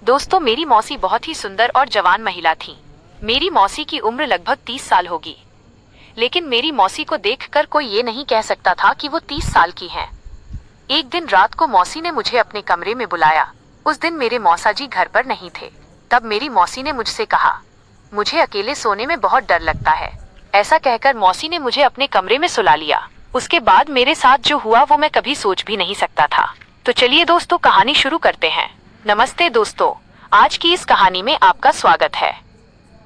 दोस्तों, मेरी मौसी बहुत ही सुंदर और जवान महिला थी। मेरी मौसी की उम्र लगभग 30 साल होगी, लेकिन मेरी मौसी को देखकर कोई ये नहीं कह सकता था कि वो 30 साल की हैं। एक दिन रात को मौसी ने मुझे अपने कमरे में बुलाया। उस दिन मेरे मौसा जी घर पर नहीं थे। तब मेरी मौसी ने मुझसे कहा, मुझे अकेले सोने में बहुत डर लगता है। ऐसा कहकर मौसी ने मुझे अपने कमरे में सुला लिया। उसके बाद मेरे साथ जो हुआ वो मैं कभी सोच भी नहीं सकता था। तो चलिए दोस्तों, कहानी शुरू करते हैं। नमस्ते दोस्तों, आज की इस कहानी में आपका स्वागत है।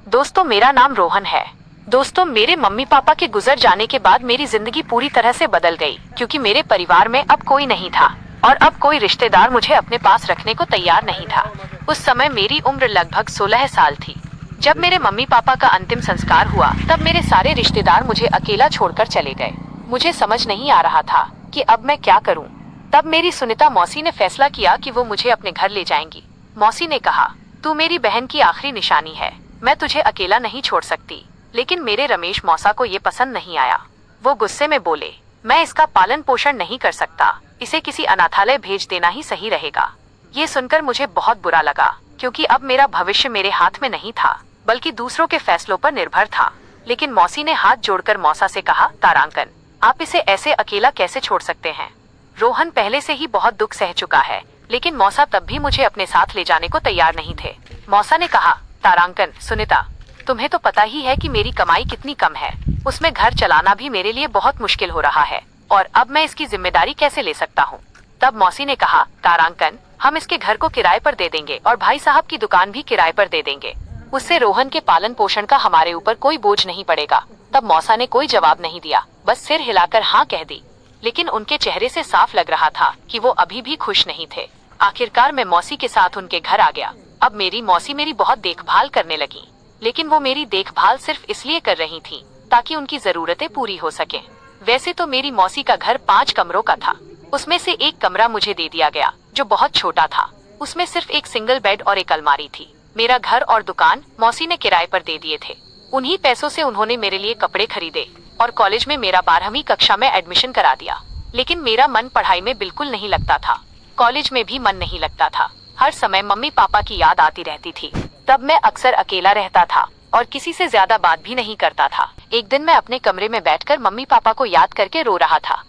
दोस्तों, मेरा नाम रोहन है। दोस्तों, मेरे मम्मी पापा के गुजर जाने के बाद मेरी जिंदगी पूरी तरह से बदल गई, क्योंकि मेरे परिवार में अब कोई नहीं था और अब कोई रिश्तेदार मुझे अपने पास रखने को तैयार नहीं था। उस समय मेरी उम्र लगभग 16 साल थी। जब मेरे मम्मी पापा का अंतिम संस्कार हुआ तब मेरे सारे रिश्तेदार मुझे अकेला छोड़कर चले गए। मुझे समझ नहीं आ रहा था कि अब मैं क्या करूं। तब मेरी सुनीता मौसी ने फैसला किया कि वो मुझे अपने घर ले जाएंगी। मौसी ने कहा, तू मेरी बहन की आखिरी निशानी है, मैं तुझे अकेला नहीं छोड़ सकती। लेकिन मेरे रमेश मौसा को ये पसंद नहीं आया। वो गुस्से में बोले, मैं इसका पालन पोषण नहीं कर सकता, इसे किसी अनाथालय भेज देना ही सही रहेगा। ये सुनकर मुझे बहुत बुरा लगा, क्योंकि अब मेरा भविष्य मेरे हाथ में नहीं था, बल्कि दूसरों के फैसलों पर निर्भर था। लेकिन मौसी ने हाथ जोड़कर मौसा से कहा, तारांकन, आप इसे ऐसे अकेला कैसे छोड़ सकते हैं। रोहन पहले से ही बहुत दुख सह चुका है। लेकिन मौसा तब भी मुझे अपने साथ ले जाने को तैयार नहीं थे। मौसा ने कहा, तारांकन, सुनीता, तुम्हें तो पता ही है कि मेरी कमाई कितनी कम है। उसमें घर चलाना भी मेरे लिए बहुत मुश्किल हो रहा है, और अब मैं इसकी जिम्मेदारी कैसे ले सकता हूँ। तब मौसी ने कहा, तारांकन, हम इसके घर को किराए पर दे देंगे और भाई साहब की दुकान भी किराए पर दे देंगे। उससे रोहन के पालन पोषण का हमारे ऊपर कोई बोझ नहीं पड़ेगा। तब मौसा ने कोई जवाब नहीं दिया, बस सिर हिलाकर हाँ कह दी। लेकिन उनके चेहरे से साफ लग रहा था कि वो अभी भी खुश नहीं थे। आखिरकार मैं मौसी के साथ उनके घर आ गया। अब मेरी मौसी मेरी बहुत देखभाल करने लगी, लेकिन वो मेरी देखभाल सिर्फ इसलिए कर रही थी ताकि उनकी जरूरतें पूरी हो सकें। वैसे तो मेरी मौसी का घर 5 कमरों का था। उसमें से एक कमरा मुझे दे दिया गया, जो बहुत छोटा था। उसमें सिर्फ एक सिंगल बेड और एक अलमारी थी। मेरा घर और दुकान मौसी ने किराए पर दे दिए थे। उन्हीं पैसों से उन्होंने मेरे लिए कपड़े खरीदे और कॉलेज में मेरा 12वीं कक्षा में एडमिशन करा दिया। लेकिन मेरा मन पढ़ाई में बिल्कुल नहीं लगता था। कॉलेज में भी मन नहीं लगता था। हर समय मम्मी पापा की याद आती रहती थी। तब मैं अक्सर अकेला रहता था और किसी से ज्यादा बात भी नहीं करता था। एक दिन मैं अपने कमरे में बैठकर मम्मी पापा को याद करके रो रहा था।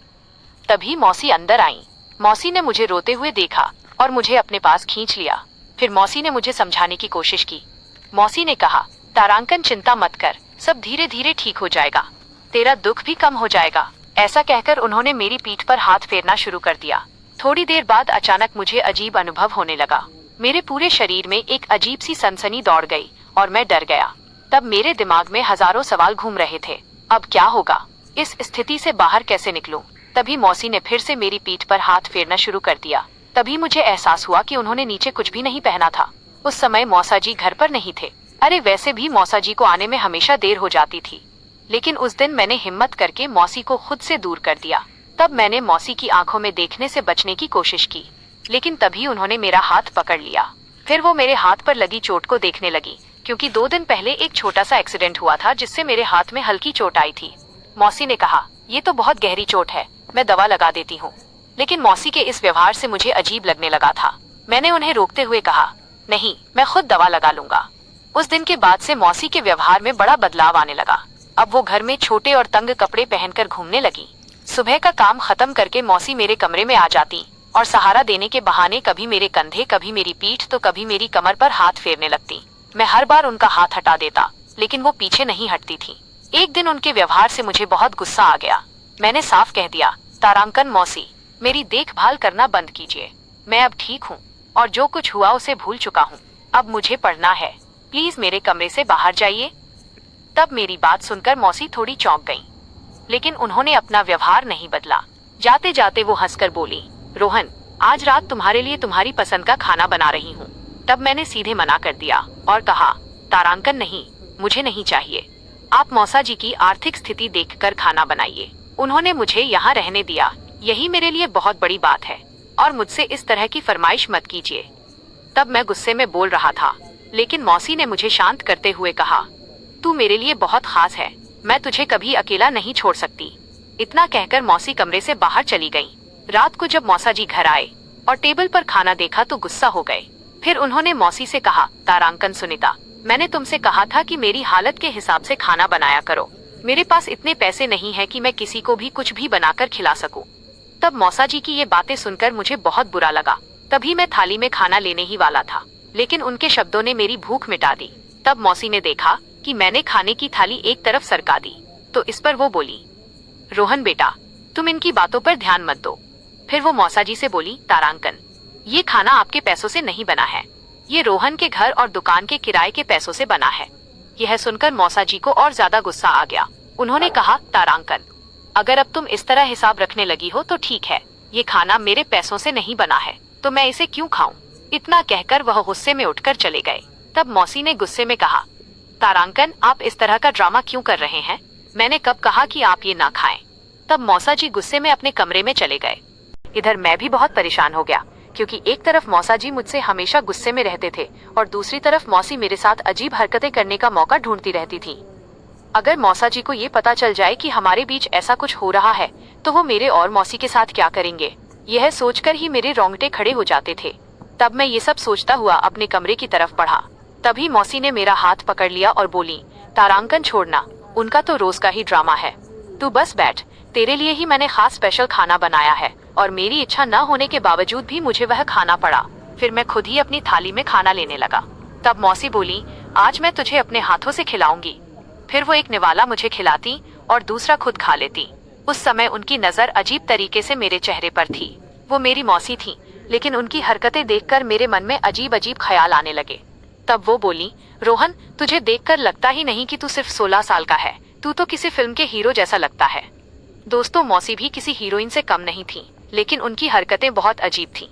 तभी मौसी अंदर आई। मौसी ने मुझे रोते हुए देखा और मुझे अपने पास खींच लिया। फिर मौसी ने मुझे समझाने की कोशिश की। मौसी ने कहा, तारांकन, चिंता मत कर, सब धीरे धीरे ठीक हो जाएगा, तेरा दुख भी कम हो जाएगा। ऐसा कहकर उन्होंने मेरी पीठ पर हाथ फेरना शुरू कर दिया। थोड़ी देर बाद अचानक मुझे अजीब अनुभव होने लगा। मेरे पूरे शरीर में एक अजीब सी सनसनी दौड़ गई और मैं डर गया। तब मेरे दिमाग में हजारों सवाल घूम रहे थे। अब क्या होगा, इस स्थिति से बाहर कैसे निकलूं? तभी मौसी ने फिर से मेरी पीठ पर हाथ फेरना शुरू कर दिया। तभी मुझे एहसास हुआ कि उन्होंने नीचे कुछ भी नहीं पहना था। उस समय मौसा जी घर पर नहीं थे। अरे वैसे भी मौसा जी को आने में हमेशा देर हो जाती थी। लेकिन उस दिन मैंने हिम्मत करके मौसी को खुद से दूर कर दिया। तब मैंने मौसी की आंखों में देखने से बचने की कोशिश की, लेकिन तभी उन्होंने मेरा हाथ पकड़ लिया। फिर वो मेरे हाथ पर लगी चोट को देखने लगी, क्योंकि 2 दिन पहले एक छोटा सा एक्सीडेंट हुआ था जिससे मेरे हाथ में हल्की चोट आई थी। मौसी ने कहा, ये तो बहुत गहरी चोट है, मैं दवा लगा देती हूँ। लेकिन मौसी के इस व्यवहार से मुझे अजीब लगने लगा था। मैंने उन्हें रोकते हुए कहा, नहीं, मैं खुद दवा लगा लूंगा। उस दिन के बाद से मौसी के व्यवहार में बड़ा बदलाव आने लगा। अब वो घर में छोटे और तंग कपड़े पहनकर घूमने लगी। सुबह का काम खत्म करके मौसी मेरे कमरे में आ जाती और सहारा देने के बहाने कभी मेरे कंधे, कभी मेरी पीठ, तो कभी मेरी कमर पर हाथ फेरने लगती। मैं हर बार उनका हाथ हटा देता, लेकिन वो पीछे नहीं हटती थी। एक दिन उनके व्यवहार से मुझे बहुत गुस्सा आ गया। मैंने साफ कह दिया, तारांकन मौसी, मेरी देखभाल करना बंद कीजिए। मैं अब ठीक हूँ और जो कुछ हुआ उसे भूल चुका हूँ। अब मुझे पढ़ना है, प्लीज मेरे कमरे से बाहर जाइए। तब मेरी बात सुनकर मौसी थोड़ी चौंक गईं, लेकिन उन्होंने अपना व्यवहार नहीं बदला। जाते जाते वो हंसकर बोली, रोहन, आज रात तुम्हारे लिए तुम्हारी पसंद का खाना बना रही हूँ। तब मैंने सीधे मना कर दिया और कहा, तारांकन, नहीं, मुझे नहीं चाहिए। आप मौसा जी की आर्थिक स्थिति देखकर खाना बनाइए। उन्होंने मुझे यहाँ रहने दिया, यही मेरे लिए बहुत बड़ी बात है, और मुझसे इस तरह की फरमाइश मत कीजिए। तब मैं गुस्से में बोल रहा था, लेकिन मौसी ने मुझे शांत करते हुए कहा, तू मेरे लिए बहुत खास है, मैं तुझे कभी अकेला नहीं छोड़ सकती। इतना कहकर मौसी कमरे से बाहर चली गईं। रात को जब मौसा जी घर आए और टेबल पर खाना देखा तो गुस्सा हो गए। फिर उन्होंने मौसी से कहा, तारांकन सुनीता, मैंने तुमसे कहा था कि मेरी हालत के हिसाब से खाना बनाया करो। मेरे पास इतने पैसे नहीं है कि मैं किसी को भी कुछ भी बनाकर खिला सकूं। तब मौसा जी की ये बातें सुनकर मुझे बहुत बुरा लगा। तभी मैं थाली में खाना लेने ही वाला था, लेकिन उनके शब्दों ने मेरी भूख मिटा दी। तब मौसी ने देखा कि मैंने खाने की थाली एक तरफ सरका दी, तो इस पर वो बोली, रोहन बेटा, तुम इनकी बातों पर ध्यान मत दो। फिर वो मौसा जी से बोली, तारांकन, ये खाना आपके पैसों से नहीं बना है, ये रोहन के घर और दुकान के किराए के पैसों से बना है। यह सुनकर मौसा जी को और ज्यादा गुस्सा आ गया। उन्होंने कहा, तारांकन, अगर अब तुम इस तरह हिसाब रखने लगी हो तो ठीक है, ये खाना मेरे पैसों से नहीं बना है तो मैं इसे क्यों खाऊं? इतना कहकर वह गुस्से में उठकर चले गए। तब मौसी ने गुस्से में कहा, तारांकन, आप इस तरह का ड्रामा क्यों कर रहे हैं? मैंने कब कहा कि आप ये ना खाएं? तब मौसा जी गुस्से में अपने कमरे में चले गए। इधर मैं भी बहुत परेशान हो गया, क्योंकि एक तरफ मौसा जी मुझसे हमेशा गुस्से में रहते थे और दूसरी तरफ मौसी मेरे साथ अजीब हरकतें करने का मौका ढूंढती रहती थी। अगर मौसा जी को ये पता चल जाए कि हमारे बीच ऐसा कुछ हो रहा है तो वो मेरे और मौसी के साथ क्या करेंगे, यह सोचकर ही मेरे रोंगटे खड़े हो जाते थे। तब मैं ये सब सोचता हुआ अपने कमरे की तरफ बढ़ा। तभी मौसी ने मेरा हाथ पकड़ लिया और बोली, तारांकन, छोड़ना, उनका तो रोज का ही ड्रामा है, तू बस बैठ, तेरे लिए ही मैंने खास स्पेशल खाना बनाया है और मेरी इच्छा न होने के बावजूद भी मुझे वह खाना पड़ा। फिर मैं खुद ही अपनी थाली में खाना लेने लगा। तब मौसी बोली, आज मैं तुझे अपने हाथों से खिलाऊंगी। फिर वो एक निवाला मुझे खिलाती और दूसरा खुद खा लेती। उस समय उनकी नजर अजीब तरीके से मेरे चेहरे पर थी। वो मेरी मौसी थी, लेकिन उनकी हरकतें देखकर मेरे मन में अजीब अजीब ख्याल आने लगे। तब वो बोली, रोहन, तुझे देखकर लगता ही नहीं कि तू सिर्फ 16 साल का है, तू तो किसी फिल्म के हीरो जैसा लगता है। दोस्तों, मौसी भी किसी हीरोइन से कम नहीं थी, लेकिन उनकी हरकतें बहुत अजीब थीं।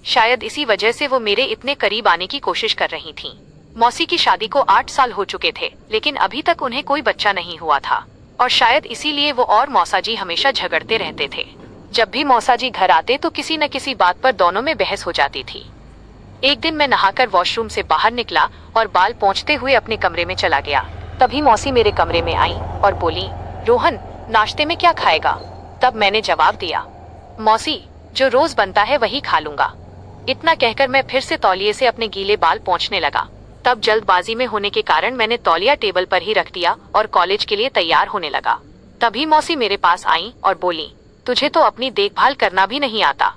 शायद इसी वजह से वो मेरे इतने करीब आने की कोशिश कर रही थीं। मौसी की शादी को 8 साल हो चुके थे, लेकिन अभी तक उन्हें कोई बच्चा नहीं हुआ था और शायद इसीलिए वो और मौसा जी हमेशा झगड़ते रहते थे। जब भी मौसा जी घर आते तो किसी न किसी बात पर दोनों में बहस हो जाती थी। एक दिन मैं नहाकर वॉशरूम से बाहर निकला और बाल पोंछते हुए अपने कमरे में चला गया। तभी मौसी मेरे कमरे में आई और बोली, रोहन, नाश्ते में क्या खाएगा? तब मैंने जवाब दिया, मौसी, जो रोज बनता है वही खा लूंगा। इतना कहकर मैं फिर से तौलिए से अपने गीले बाल पोंछने लगा। तब जल्दबाजी में होने के कारण मैंने तौलिया टेबल पर ही रख दिया और कॉलेज के लिए तैयार होने लगा। तभी मौसी मेरे पास आई और बोली, तुझे तो अपनी देखभाल करना भी नहीं आता।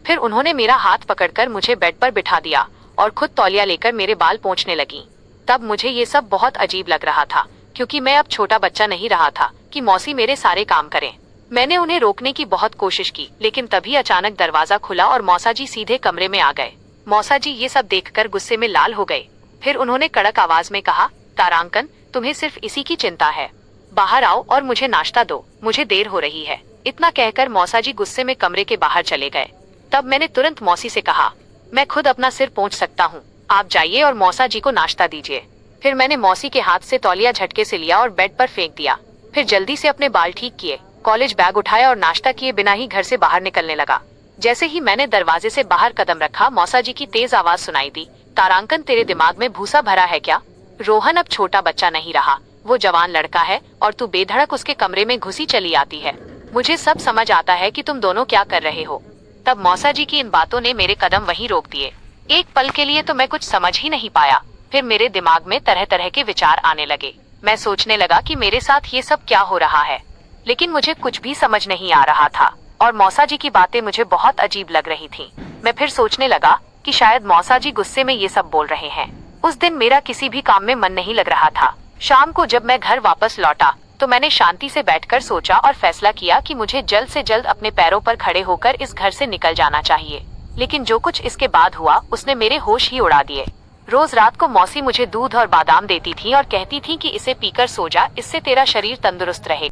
फिर उन्होंने मेरा हाथ पकड़कर मुझे बेड पर बिठा दिया और खुद तौलिया लेकर मेरे बाल पोंछने लगी। तब मुझे ये सब बहुत अजीब लग रहा था, क्योंकि मैं अब छोटा बच्चा नहीं रहा था कि मौसी मेरे सारे काम करें। मैंने उन्हें रोकने की बहुत कोशिश की, लेकिन तभी अचानक दरवाजा खुला और मौसा जी सीधे कमरे में आ गए। मौसा जी ये सब देखकर गुस्से में लाल हो गए। फिर उन्होंने कड़क आवाज में कहा, तारांकन, तुम्हें सिर्फ इसी की चिंता है, बाहर आओ और मुझे नाश्ता दो, मुझे देर हो रही है। इतना कहकर मौसा जी गुस्से में कमरे के बाहर चले गए। तब मैंने तुरंत मौसी से कहा, मैं खुद अपना सिर पोंछ सकता हूँ, आप जाइए और मौसा जी को नाश्ता दीजिए। फिर मैंने मौसी के हाथ से तौलिया झटके से लिया और बेड पर फेंक दिया। फिर जल्दी से अपने बाल ठीक किए, कॉलेज बैग उठाया और नाश्ता किए बिना ही घर से बाहर निकलने लगा। जैसे ही मैंने दरवाजे से बाहर कदम रखा, मौसा जी की तेज आवाज सुनाई दी, तारांकन, तेरे दिमाग में भूसा भरा है क्या? रोहन अब छोटा बच्चा नहीं रहा, वो जवान लड़का है और तू बेधड़क उसके कमरे में घुसी चली आती है। मुझे सब समझ आता है कि तुम दोनों क्या कर रहे हो। तब मौसा जी की इन बातों ने मेरे कदम वहीं रोक दिए। एक पल के लिए तो मैं कुछ समझ ही नहीं पाया। फिर मेरे दिमाग में तरह तरह के विचार आने लगे। मैं सोचने लगा कि मेरे साथ ये सब क्या हो रहा है, लेकिन मुझे कुछ भी समझ नहीं आ रहा था और मौसा जी की बातें मुझे बहुत अजीब लग रही थी। मैं फिर सोचने लगा कि शायद मौसा जी गुस्से में ये सब बोल रहे हैं। उस दिन मेरा किसी भी काम में मन नहीं लग रहा था। शाम को जब मैं घर वापस लौटा तो मैंने शांति से बैठकर सोचा और फैसला किया कि मुझे जल्द से जल्द अपने पैरों पर खड़े होकर इस घर से निकल जाना चाहिए। लेकिन जो कुछ इसके बाद हुआ उसने मेरे होश ही उड़ा दिए। रोज रात को मौसी मुझे दूध और बादाम देती थी और कहती थी कि इसे पीकर सो जा, इससे तेरा शरीर तंदुरुस्त रहेगा।